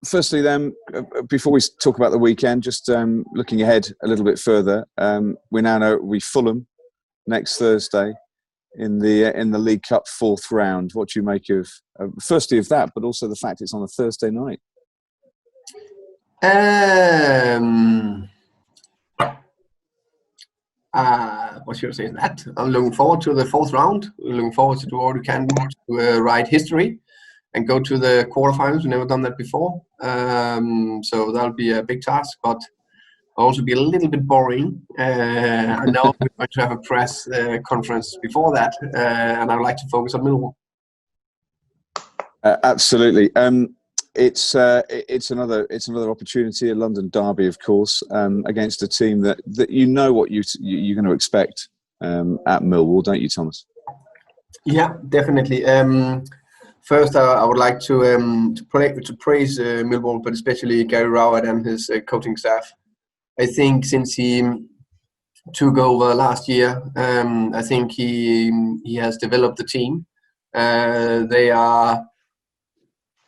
firstly, then, before we talk about the weekend, just looking ahead a little bit further, we now know we Fulham next Thursday in the League Cup fourth round. What do you make of firstly of that, but also the fact it's on a Thursday night? What should I say? That I'm looking forward to the fourth round. We're looking forward to do all we can to write history and go to the quarterfinals. We've never done that before, so that'll be a big task, but also be a little bit boring. I know we're going to have a press conference before that, and I'd like to focus on Millwall. Absolutely. It's another opportunity, a London derby, of course, against a team that you know what you're going to expect at Millwall, don't you, Thomas? Yeah, definitely. First, I would like to praise Millwall, but especially Gary Rowett and his coaching staff. I think since he took over last year, I think he has developed the team. They are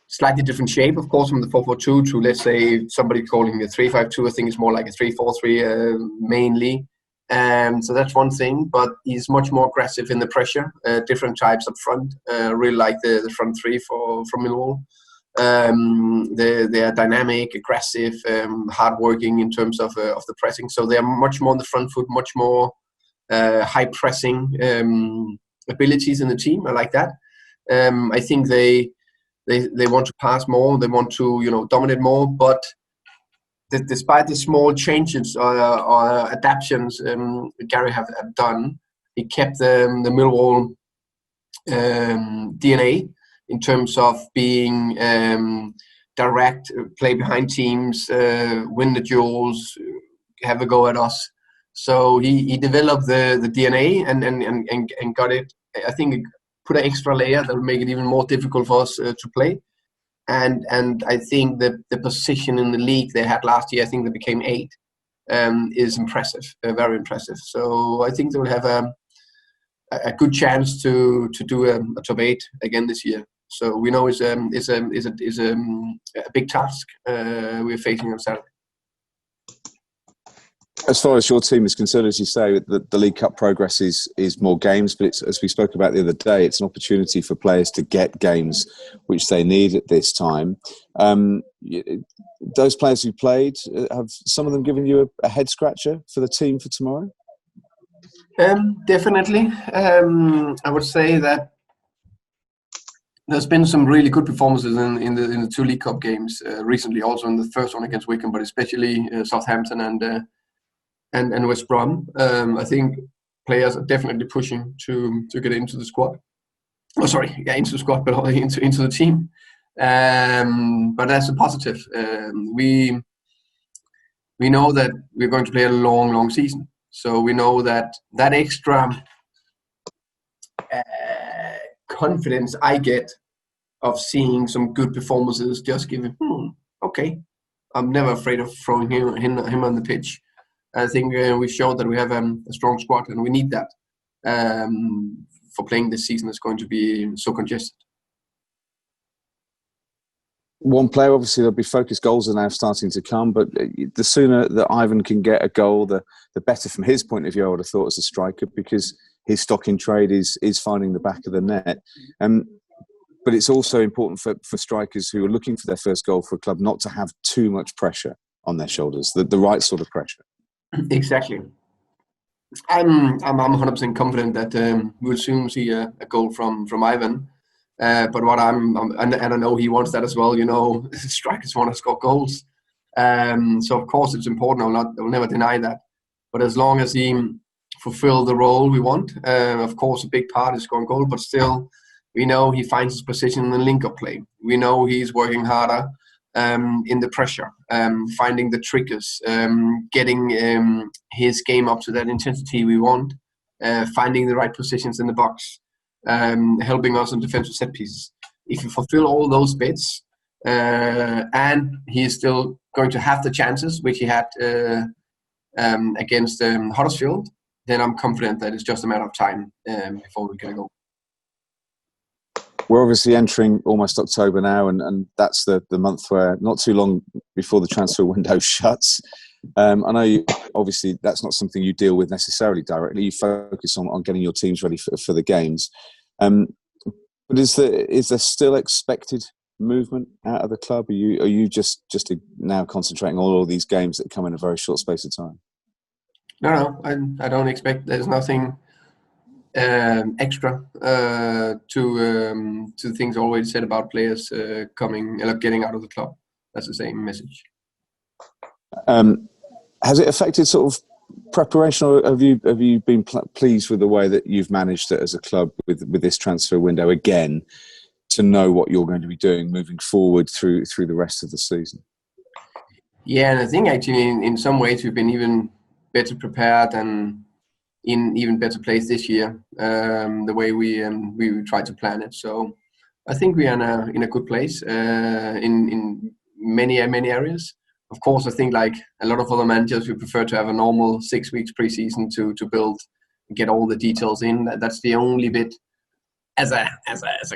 slightly different shape, of course, from the 4-4-2 to, let's say, somebody calling it 3-5-2. I think it's more like a 3-4-3 mainly. So that's one thing, but he's much more aggressive in the pressure, different types up front. Really like the front three from Millwall. They are dynamic, aggressive, hardworking in terms of the pressing. So they are much more on the front foot, much more high pressing abilities in the team. I like that. I think they want to pass more. They want to dominate more. But despite the small changes or adaptations Gary have done, he kept the Millwall DNA. In terms of being direct, play behind teams, win the duels, have a go at us. So he developed the DNA and got it. I think put an extra layer that will make it even more difficult for us to play. And I think that the position in the league they had last year, I think they became 8, is impressive, very impressive. So I think they will have a good chance to do a top 8 again this year. So we know it's a big task we're facing on Saturday. As far as your team is concerned, as you say, the League Cup progress is more games, but it's, as we spoke about the other day, it's an opportunity for players to get games which they need at this time. Those players who played, have some of them given you a head scratcher for the team for tomorrow? Definitely. I would say that there's been some really good performances in the 2 League Cup games recently, also in the first one against Wigan, but especially Southampton and West Brom. I think players are definitely pushing to get into the squad. Into the squad, but into the team. But that's a positive. We know that we're going to play a long season, so we know that extra confidence I get of seeing some good performances just giving, okay, I'm never afraid of throwing him on the pitch. I think we showed that we have a strong squad, and we need that for playing this season. It's going to be so congested. One player, obviously, there'll be focused goals are now starting to come, but the sooner that Ivan can get a goal, the better from his point of view, I would have thought, as a striker, because his stock in trade is finding the back of the net. But it's also important for strikers who are looking for their first goal for a club not to have too much pressure on their shoulders, the right sort of pressure. Exactly. I'm 100% confident that we'll soon see a goal from Ivan. But what and I know he wants that as well. Strikers want to score goals. So of course it's important. I will never deny that. But as long as he fulfill the role we want, of course a big part is scoring goal. But still, we know he finds his position in the link-up play. We know he's working harder in the pressure, finding the triggers, getting his game up to that intensity we want, finding the right positions in the box, helping us on defensive set pieces. If you fulfill all those bits, and he is still going to have the chances which he had against Huddersfield, then I'm confident that it's just a matter of time before we get a goal. We're obviously entering almost October now, and that's the month where not too long before the transfer window shuts. I know obviously that's not something you deal with necessarily directly. You focus on getting your teams ready for the games. But is there still expected movement out of the club? Are you just now concentrating on all these games that come in a very short space of time? No, I don't expect. There's nothing extra to things already said about players getting out of the club. That's the same message. Has it affected sort of preparation, or have you been pleased with the way that you've managed it as a club with this transfer window again, to know what you're going to be doing moving forward through the rest of the season? Yeah, and I think actually in some ways we've been even better prepared and in even better place this year. The way we try to plan it, so I think we are in a good place in many areas. Of course, I think like a lot of other managers, we prefer to have a normal 6 weeks preseason to build, get all the details in. That's the only bit. As a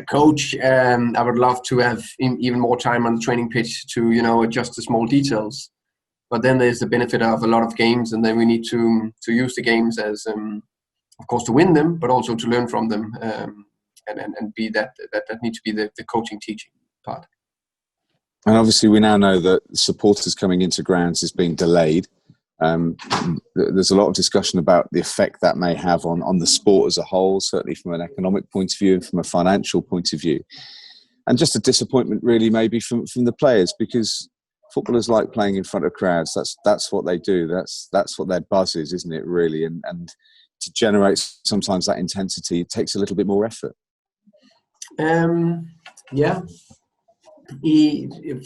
coach, I would love to have even more time on the training pitch to adjust the small details. But then there's the benefit of a lot of games, and then we need to use the games as, of course, to win them, but also to learn from them, and be that needs to be the coaching teaching part. And obviously, we now know that supporters coming into grounds is being delayed. There's a lot of discussion about the effect that may have on the sport as a whole, certainly from an economic point of view and from a financial point of view. And just a disappointment, really, maybe from the players, because footballers like playing in front of crowds. That's what they do. That's what their buzz is, isn't it, really? And to generate sometimes that intensity, it takes a little bit more effort. Yeah.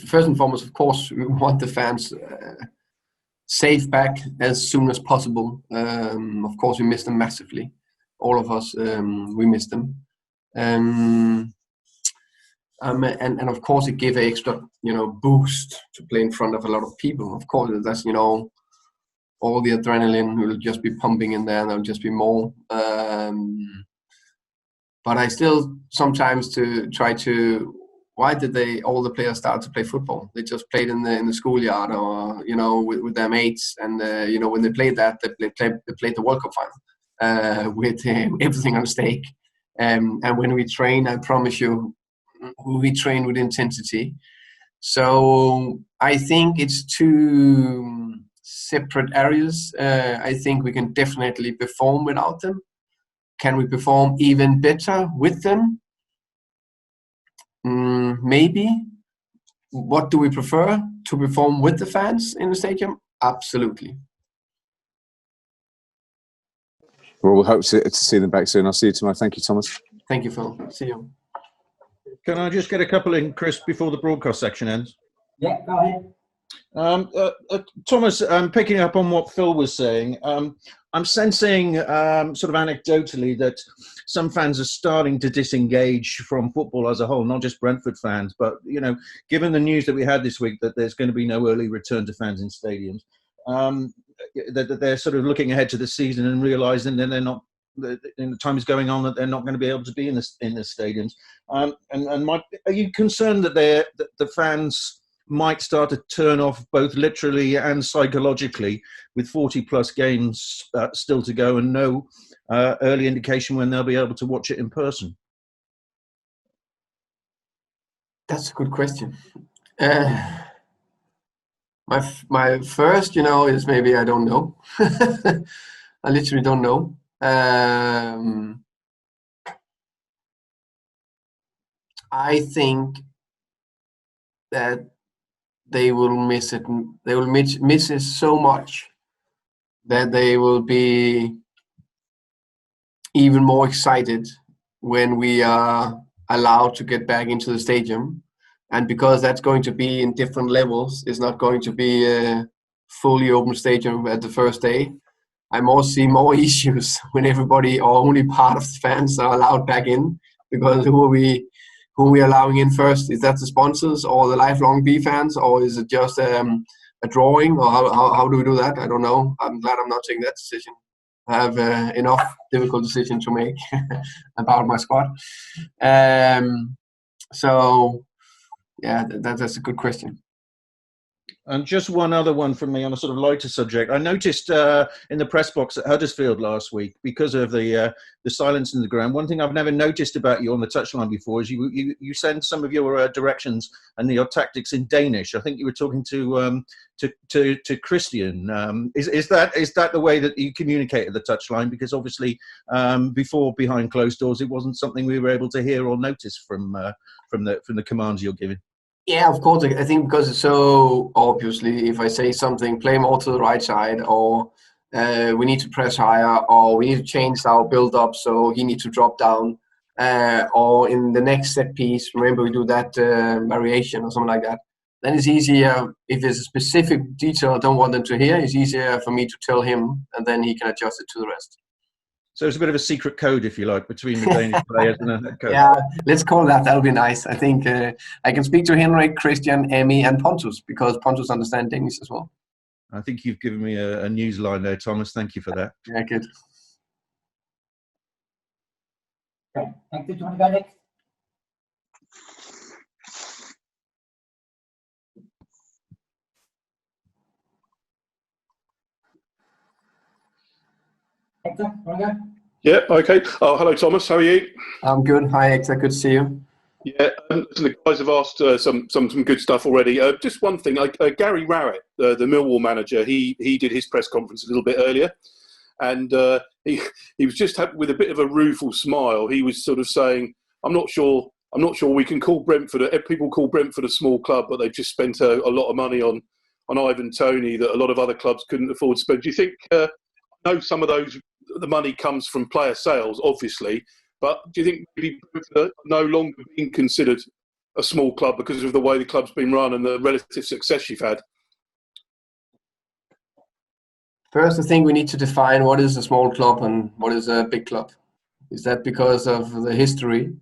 First and foremost, of course, we want the fans safe back as soon as possible. Of course, we miss them massively. All of us, we miss them. And of course, it gave an extra, boost to play in front of a lot of people. Of course, that's all the adrenaline will just be pumping in there, and there'll just be more. But I still sometimes try to. Why did all the players start to play football? They just played in the schoolyard, or with their mates, and when they played that, they played the World Cup final with everything on stake. And when we train, I promise you, we train with intensity. So I think it's two separate areas. I think we can definitely perform without them. Can we perform even better with them? Maybe. What do we prefer? To perform with the fans in the stadium? Absolutely. Well, we'll hope to see them back soon. I'll see you tomorrow. Thank you, Thomas. Thank you, Phil. See you. Can I just get a couple in, Chris, before the broadcast section ends? Yeah, go ahead. Thomas, picking up on what Phil was saying, I'm sensing sort of anecdotally that some fans are starting to disengage from football as a whole, not just Brentford fans, but, given the news that we had this week that there's going to be no early return to fans in stadiums, that they're sort of looking ahead to the season and realising that they're not, the time is going on that they're not going to be able to be in the stadiums. Are you concerned that the fans might start to turn off both literally and psychologically with 40 plus games still to go and no early indication when they'll be able to watch it in person? That's a good question. My first, is maybe I don't know. I literally don't know. I think that they will miss it. They will miss it so much that they will be even more excited when we are allowed to get back into the stadium. And because that's going to be in different levels, it's not going to be a fully open stadium at the first day. I see more issues when everybody or only part of the fans are allowed back in, because who are we allowing in first? Is that the sponsors or the lifelong B fans, or is it just a drawing, or how do we do that? I don't know. I'm glad I'm not taking that decision. have enough difficult decision to make about my squad. So yeah, that's a good question. And just one other one from me on a sort of lighter subject. I noticed in the press box at Huddersfield last week, because of the silence in the ground, one thing I've never noticed about you on the touchline before is you send some of your directions and your tactics in Danish. I think you were talking to Christian. Is that the way that you communicate at the touchline? Because obviously before, behind closed doors, it wasn't something we were able to hear or notice from the commands you're giving. Yeah, of course. I think because it's so obviously, if I say something, play more to the right side, or we need to press higher, or we need to change our build-up, so he needs to drop down, or in the next set piece, remember we do that variation or something like that, then it's easier, if there's a specific detail I don't want them to hear, it's easier for me to tell him, and then he can adjust it to the rest. So it's a bit of a secret code, if you like, between the Danish players and the head coach. Yeah, let's call that. That'll be nice. I think I can speak to Henrik, Christian, Emmy, and Pontus, because Pontus understands Danish as well. I think you've given me a news line there, Thomas. Thank you for that. Yeah, good. Okay, thank you. Do you want to go next? Hector, want to go? Yeah, okay. Oh, hello, Thomas. How are you? I'm good. Hi, Hector. Good to see you. Yeah, the guys have asked some good stuff already. Just one thing. Gary Rowett, the Millwall manager, he did his press conference a little bit earlier, and he was just with a bit of a rueful smile. He was sort of saying, "I'm not sure we can call Brentford. People call Brentford a small club, but they've just spent a lot of money on Ivan Toney that a lot of other clubs couldn't afford to spend." Do you think? I know some of the money comes from player sales, obviously, but do you think maybe Brentford are no longer being considered a small club because of the way the club's been run and the relative success you've had? First, I think we need to define what is a small club and what is a big club. Is that because of the history,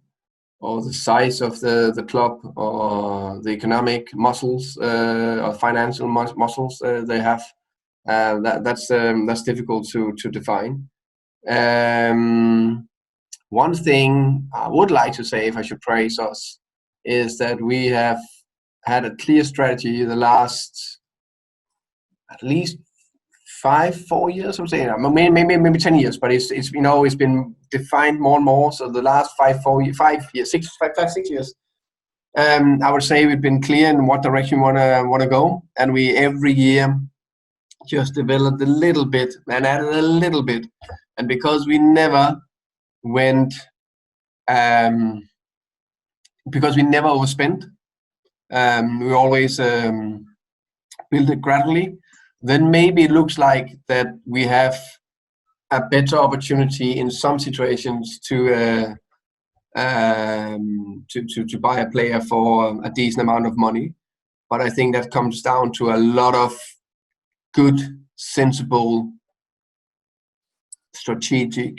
or the size of the club, or the economic muscles or financial muscles they have? That's difficult to define. One thing I would like to say, if I should praise us, is that we have had a clear strategy the last at least 4 years, I would say, maybe 10 years, but it's been defined more and more. So the last 6 years, I would say we've been clear in what direction we want to go, and we every year just developed a little bit and added a little bit, and because we never overspent, we always build it gradually. Then maybe it looks like that we have a better opportunity in some situations to buy a player for a decent amount of money, but I think that comes down to a lot of good, sensible, strategic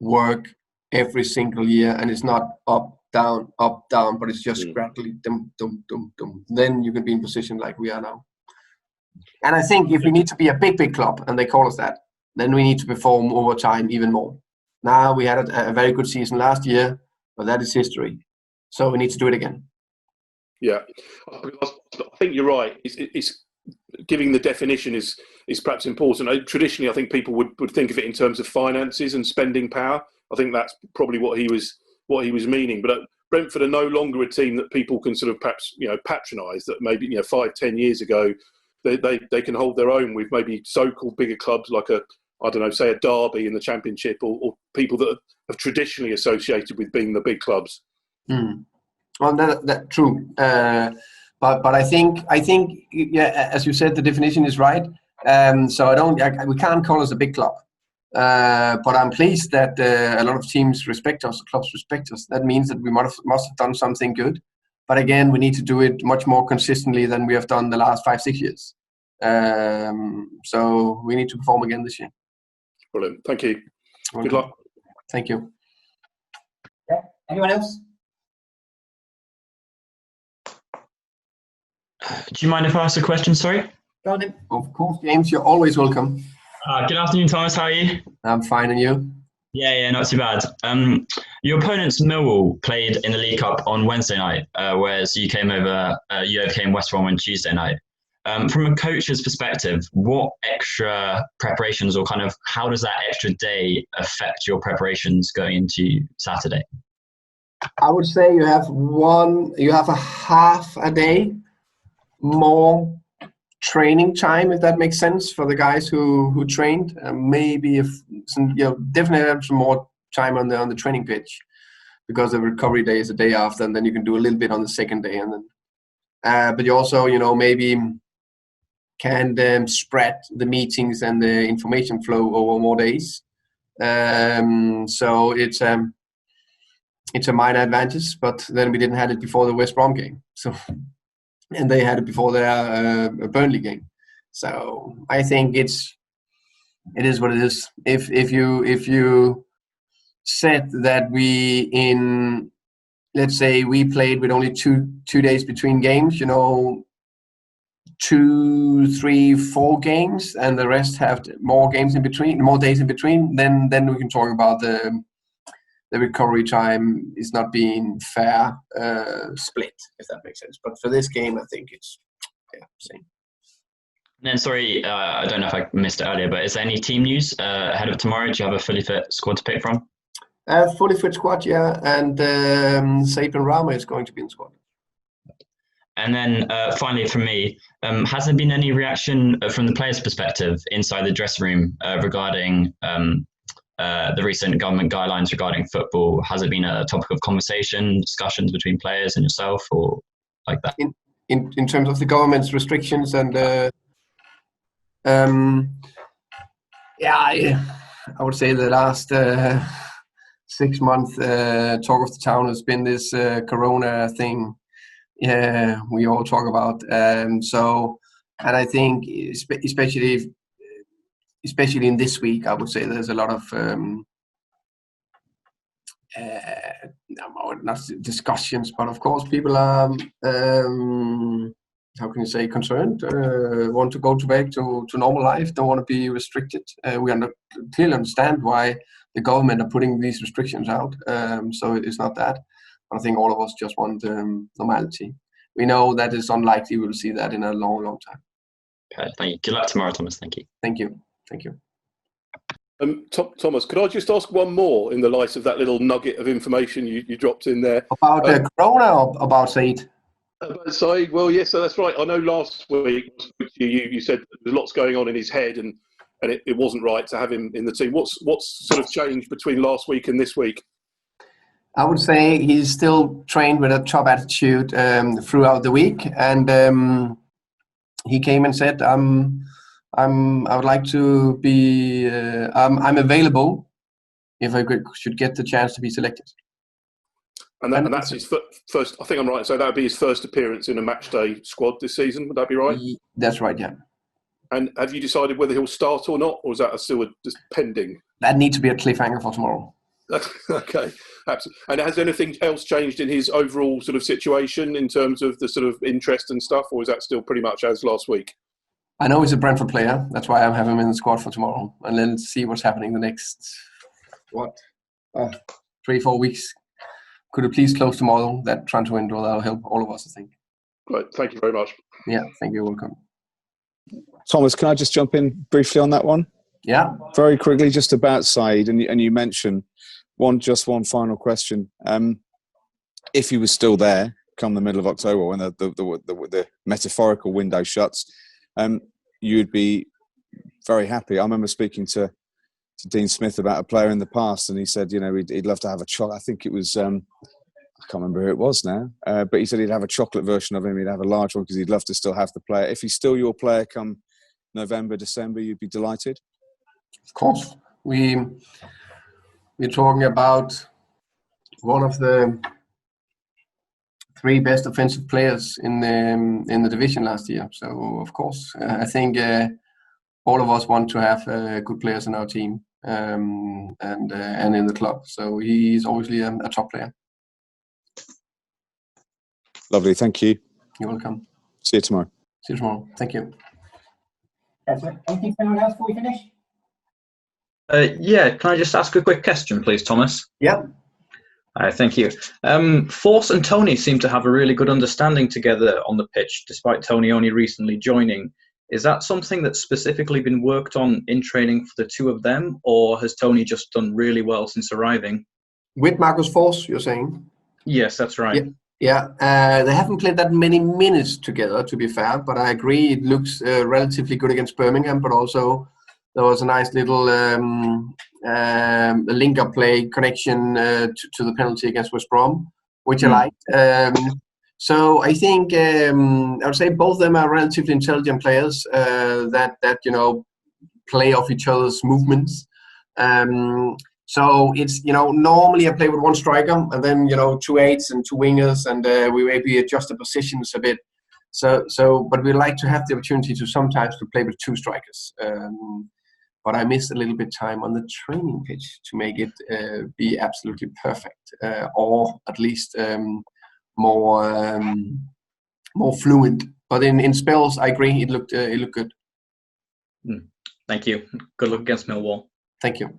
work every single year, and it's not up, down, but it's just gradually dum. Then you can be in position like we are now. And I think if we need to be a big club, and they call us that, then we need to perform over time even more. Now we had a very good season last year, but that is history. So we need to do it again. Yeah, I think you're right. It's giving the definition is perhaps important. Traditionally, I think people would think of it in terms of finances and spending power. I think that's probably what he was meaning. But Brentford are no longer a team that people can sort of perhaps patronise. That maybe 5-10 years ago they can hold their own with maybe so-called bigger clubs like say a Derby in the Championship, or people that have traditionally associated with being the big clubs. Well, that's true. But I think yeah, as you said, the definition is right. So we can't call us a big club. But I'm pleased that a lot of teams respect us, clubs respect us. That means that we must have done something good. But again, we need to do it much more consistently than we have done the last 5-6 years. So we need to perform again this year. Brilliant. Thank you. Good luck. Thank you. Yeah. Anyone else? Do you mind if I ask a question? Sorry. Go on then. Of course, James, you're always welcome. Good afternoon, Thomas. How are you? I'm fine, and you? Yeah, not too bad. Your opponents, Millwall, played in the League Cup on Wednesday night, whereas you overcame West Brom on Tuesday night. From a coach's perspective, what extra preparations or kind of how does that extra day affect your preparations going into Saturday? I would say you have a half a day more training time, if that makes sense, for the guys who trained. Maybe definitely have some more time on the training pitch, because the recovery day is the day after, and then you can do a little bit on the second day, and then but you also maybe can spread the meetings and the information flow over more days. So it's a minor advantage, but then we didn't have it before the West Brom game, so, and they had it before their Burnley game. So I think it is what it is. If you said that let's say we played with only two days between games, 2, 3, 4 games, and the rest have more games in between, more days in between, then we can talk about the recovery time is not being fair split, if that makes sense. But for this game, I think it's same. And then, sorry, I don't know if I missed it earlier, but is there any team news ahead of tomorrow? Do you have a fully fit squad to pick from? Fully fit squad, yeah, and Saban Rama is going to be in the squad. And then finally from me, has there been any reaction from the players' perspective inside the dressing room regarding the recent government guidelines regarding football? Has it been a topic of conversation, discussions between players and yourself, or like that? In terms of the government's restrictions and I would say the last 6 months talk of the town has been this Corona thing. We all talk about. And I think especially in this week, I would say there's a lot of not discussions, but of course people are how can you say, concerned, want to go back to normal life, don't want to be restricted. We clearly understand why the government are putting these restrictions out. So it's not that, but I think all of us just want normality. We know that it's unlikely we'll see that in a long, long time. Okay, thank you. Good luck tomorrow, Thomas. Thank you. Thank you. Thank you. Thomas, could I just ask one more in the light of that little nugget of information you dropped in there? About Corona or about Said? About Said, well, yes, so that's right. I know last week you said there's lots going on in his head and it wasn't right to have him in the team. What's sort of changed between last week and this week? I would say he's still trained with a top attitude throughout the week, and he came and said, "I would like to be. I'm available if I should get the chance to be selected." And that's his first. I think I'm right. So that would be his first appearance in a matchday squad this season. Would that be right? That's right. Yeah. And have you decided whether he'll start or not, or is that still just pending? That needs to be a cliffhanger for tomorrow. Okay, absolutely. And has anything else changed in his overall sort of situation in terms of the sort of interest and stuff, or is that still pretty much as last week? I know he's a Brentford player. That's why I'm having him in the squad for tomorrow, and then see what's happening the next 3-4 weeks. Could you please close tomorrow? That transfer window, that'll help all of us, I think. Great, thank you very much. Yeah, thank you. Welcome. Thomas, can I just jump in briefly on that one? Yeah. Very quickly, just about Said, and you mentioned one final question. If he was still there come the middle of October, when the metaphorical window shuts, you'd be very happy. I remember speaking to Dean Smith about a player in the past, and he said, he'd love to have a chocolate. I think it was, I can't remember who it was now, but he said he'd have a chocolate version of him. He'd have a large one because he'd love to still have the player. If he's still your player come November, December, you'd be delighted? Of course. We're talking about one of the 3 best offensive players in the division last year. So, of course, I think all of us want to have good players in our team and in the club. So he's obviously a top player. Lovely, thank you. You're welcome. See you tomorrow. See you tomorrow. Thank you. That's it. Anything from anyone else before we finish? Yeah, can I just ask a quick question, please, Thomas? Yeah. Thank you. Force and Tony seem to have a really good understanding together on the pitch, despite Tony only recently joining. Is that something that's specifically been worked on in training for the two of them, or has Tony just done really well since arriving? With Marcus Forss, you're saying? Yes, that's right. Yeah. They haven't played that many minutes together, to be fair, but I agree it looks relatively good against Birmingham, but also there was a nice little link-up play connection to the penalty against West Brom, which I liked. So I think I would say both of them are relatively intelligent players that play off each other's movements. So it's normally I play with one striker and then 2 eights and 2 wingers, and we maybe adjust the positions a bit. So but we like to have the opportunity to sometimes to play with 2 strikers. But I missed a little bit time on the training pitch to make it be absolutely perfect, or at least more fluent. But in spells, I agree, it looked good. Thank you. Good luck against Millwall. Thank you.